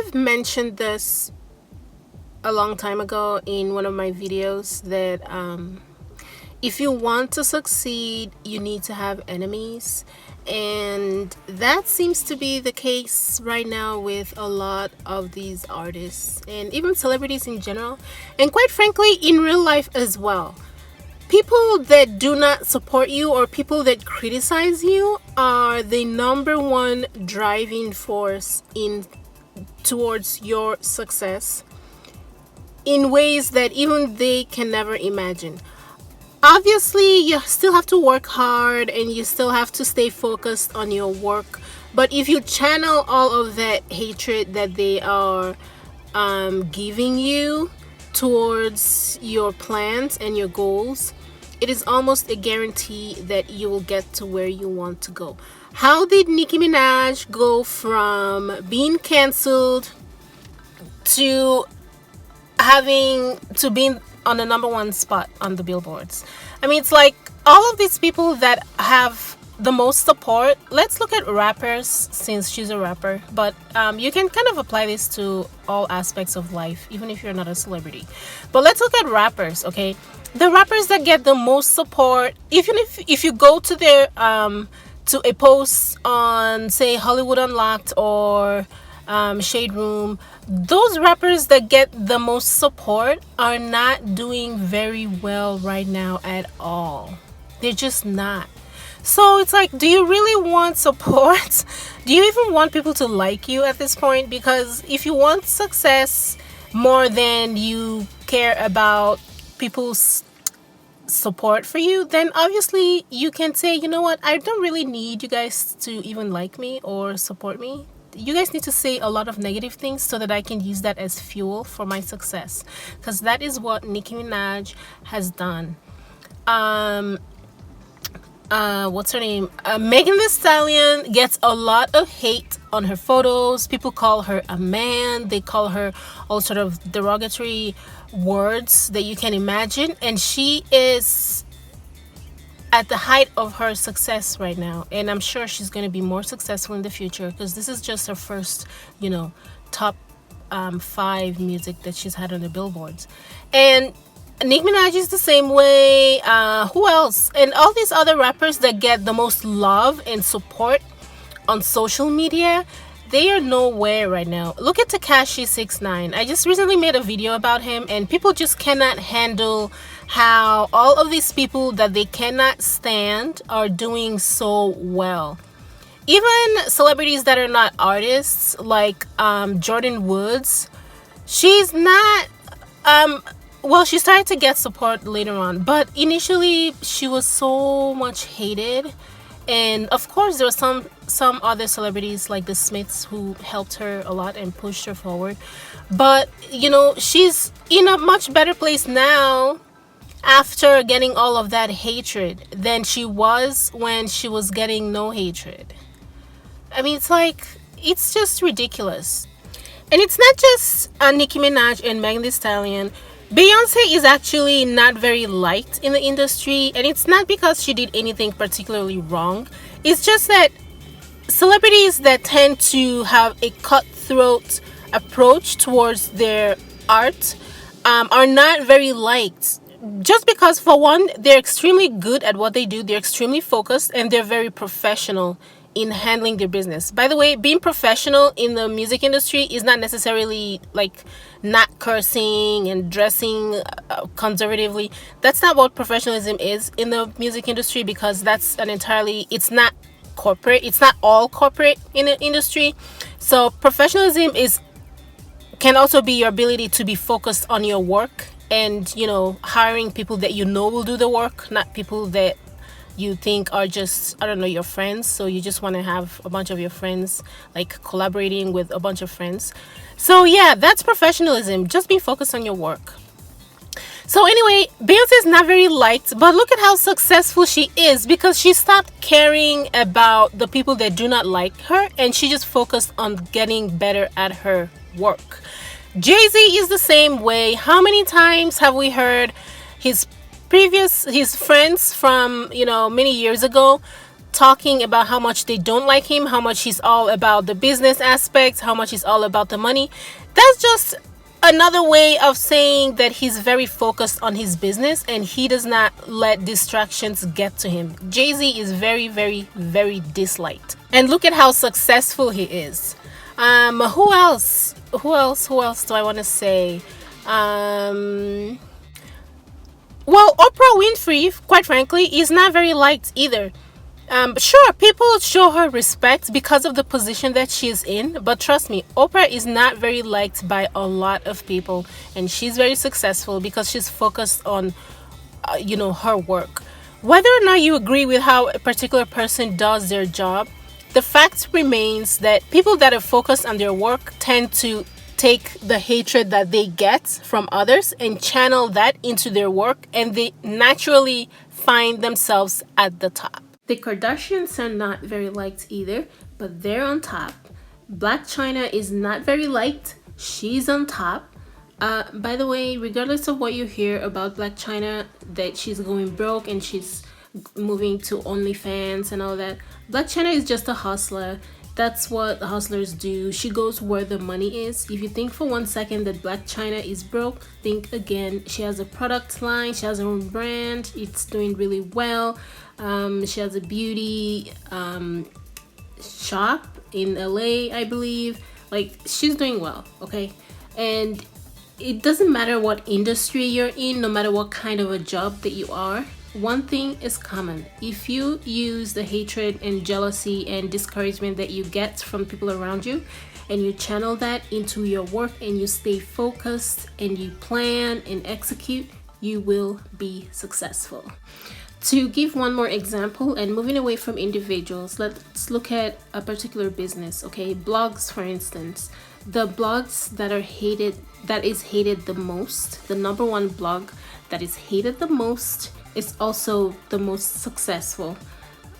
have mentioned this a long time ago in one of my videos that if you want to succeed, you need to have enemies. And that seems to be the case right now with a lot of these artists and even celebrities in general. And quite frankly, in real life as well. People that do not support you or people that criticize you are the number one driving force in towards your success in ways that even they can never imagine. Obviously, you still have to work hard and you still have to stay focused on your work. But if you channel all of that hatred that they are giving you towards your plans and your goals, it is almost a guarantee that you will get to where you want to go. How did Nicki Minaj go from being canceled to being on the number one spot on the billboards? I mean, it's like all of these people that have the most support. Let's look at rappers, since she's a rapper, but you can kind of apply this to all aspects of life, even if you're not a celebrity. But let's look at rappers, okay? The rappers that get the most support, even if you go to their to a post on, say, Hollywood Unlocked or Shade Room, those rappers that get the most support are not doing very well right now at all. They're just not. So it's like, do you really want support? Do you even want people to like you at this point? Because if you want success more than you care about people's support for you, then obviously you can say, you know what, I don't really need you guys to even like me or support me. You guys need to say a lot of negative things so that I can use that as fuel for my success, because that is what Nicki Minaj has done. What's her name? Megan Thee Stallion gets a lot of hate on her photos. People call her a man. They call her all sort of derogatory words that you can imagine. And she is at the height of her success right now. And I'm sure she's going to be more successful in the future, because this is just her first, top 5 music that she's had on the billboards. And Nicki Minaj is the same way. Who else? And all these other rappers that get the most love and support on social media, they are nowhere right now. Look at Tekashi 69. I just recently made a video about him, and people just cannot handle how all of these people that they cannot stand are doing so well. Even celebrities that are not artists, like Jordan Woods, she's not she started to get support later on, but initially she was so much hated. And of course there were some other celebrities like the Smiths who helped her a lot and pushed her forward. But she's in a much better place now after getting all of that hatred than she was when she was getting no hatred. I mean, it's just ridiculous. And it's not just Nicki Minaj and Megan Thee Stallion. Beyonce is actually not very liked in the industry, and it's not because she did anything particularly wrong. It's just that celebrities that tend to have a cutthroat approach towards their art are not very liked. Just because, for one, they're extremely good at what they do, they're extremely focused, and they're very professional in handling their business. By the way, being professional in the music industry is not necessarily like not cursing and dressing conservatively. That's not what professionalism is in the music industry, because that's it's not corporate. It's not all corporate in the industry. So professionalism can also be your ability to be focused on your work and, hiring people that will do the work, not people that you think are just, your friends. So you just want to have a bunch of your friends, like collaborating with a bunch of friends. So yeah, that's professionalism. Just be focused on your work. So anyway, Beyonce is not very liked, but look at how successful she is, because she stopped caring about the people that do not like her, and she just focused on getting better at her work. Jay-Z is the same way. How many times have we heard his friends from many years ago talking about how much they don't like him, how much he's all about the business aspect, how much he's all about the money. That's just another way of saying that he's very focused on his business and he does not let distractions get to him. Jay-Z is very, very, very disliked. And look at how successful he is. Who else? Who else do I want to say? Um, well, Oprah Winfrey, quite frankly, is not very liked either. Sure, people show her respect because of the position that she's in, but trust me, Oprah is not very liked by a lot of people, and she's very successful because she's focused on, her work. Whether or not you agree with how a particular person does their job, the fact remains that people that are focused on their work tend to take the hatred that they get from others and channel that into their work, and they naturally find themselves at the top. The Kardashians are not very liked either, but they're on top. Black China is not very liked. She's on top. By the way, regardless of what you hear about Black China, that she's going broke and she's moving to OnlyFans and all that, Black China is just a hustler. That's what hustlers do. She goes where the money is. If you think for 1 second that Black China is broke, think again. She has a product line. She has her own brand. It's doing really well. She has a beauty shop in LA, I believe. Like, she's doing well, okay? And it doesn't matter what industry you're in, no matter what kind of a job that you are. One thing is common. If you use the hatred and jealousy and discouragement that you get from people around you and you channel that into your work and you stay focused and you plan and execute, you will be successful. To give one more example and moving away from individuals, let's look at a particular business, okay? Blogs, for instance. The blogs that is hated the most, the number one blog that is hated the most, is also the most successful.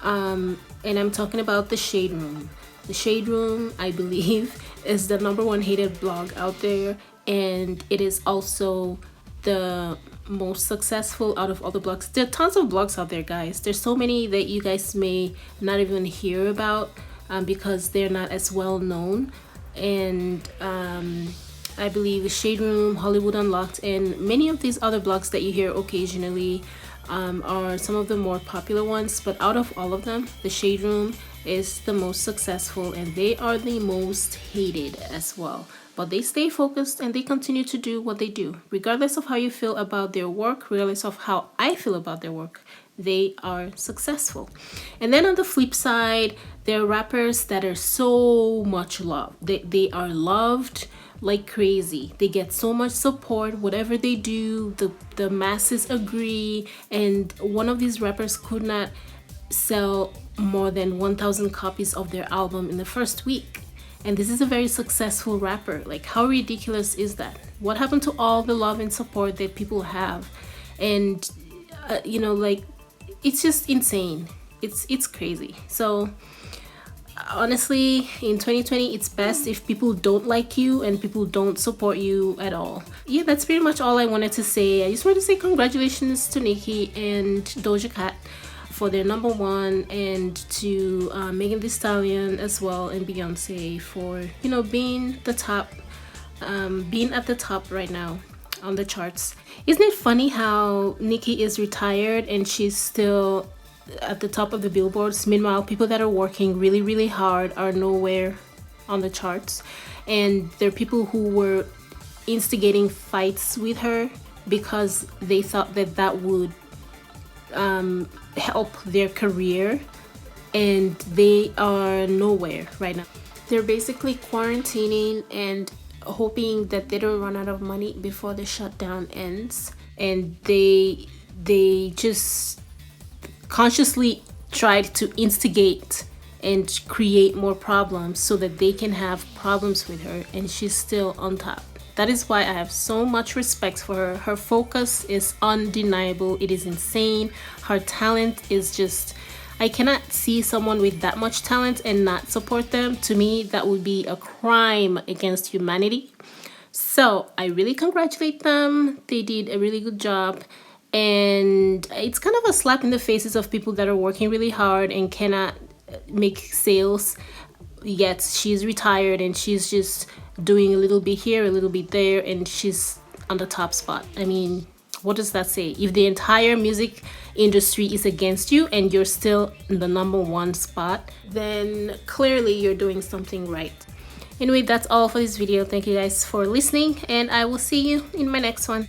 And I'm talking about The Shade Room. The Shade Room, I believe, is the number one hated blog out there, and it is also the most successful out of all the blogs. There are tons of blogs out there, guys. There's so many that you guys may not even hear about because they're not as well known. And I believe The Shade Room, Hollywood Unlocked, and many of these other blogs that you hear occasionally are some of the more popular ones. But out of all of them, The Shade Room is the most successful and they are the most hated as well. But they stay focused and they continue to do what they do. Regardless of how you feel about their work, regardless of how I feel about their work, they are successful. And then on the flip side, there are rappers that are so much loved. They are loved like crazy. They get so much support. Whatever they do, the masses agree. And one of these rappers could not sell more than 1,000 copies of their album in the first week. And this is a very successful rapper. Like, how ridiculous is that? What happened to all the love and support that people have? And like, it's just insane. It's crazy. So honestly, in 2020, it's best if people don't like you and people don't support you at all. Yeah, that's pretty much all I wanted to say. I just wanted to say congratulations to Nicki and Doja Cat for their number one, and to Megan Thee Stallion as well, and Beyonce for being the top, being at the top right now on the charts. Isn't it funny how Nicki is retired and she's still at the top of the billboards? Meanwhile, people that are working really, really hard are nowhere on the charts, and there are people who were instigating fights with her because they thought that would help their career, and they are nowhere right now. They're basically quarantining and hoping that they don't run out of money before the shutdown ends, and they just consciously tried to instigate and create more problems so that they can have problems with her, and she's still on top. That is why I have so much respect for her. Her focus is undeniable. It is insane. Her talent is just, I cannot see someone with that much talent and not support them. To me, that would be a crime against humanity. So I really congratulate them. They did a really good job. And it's kind of a slap in the faces of people that are working really hard and cannot make sales, yet she's retired and she's just doing a little bit here, a little bit there, and she's on the top spot. I mean, what does that say? If the entire music industry is against you and you're still in the #1 spot, then clearly you're doing something right. Anyway, that's all for this video. Thank you guys for listening, and I will see you in my next one.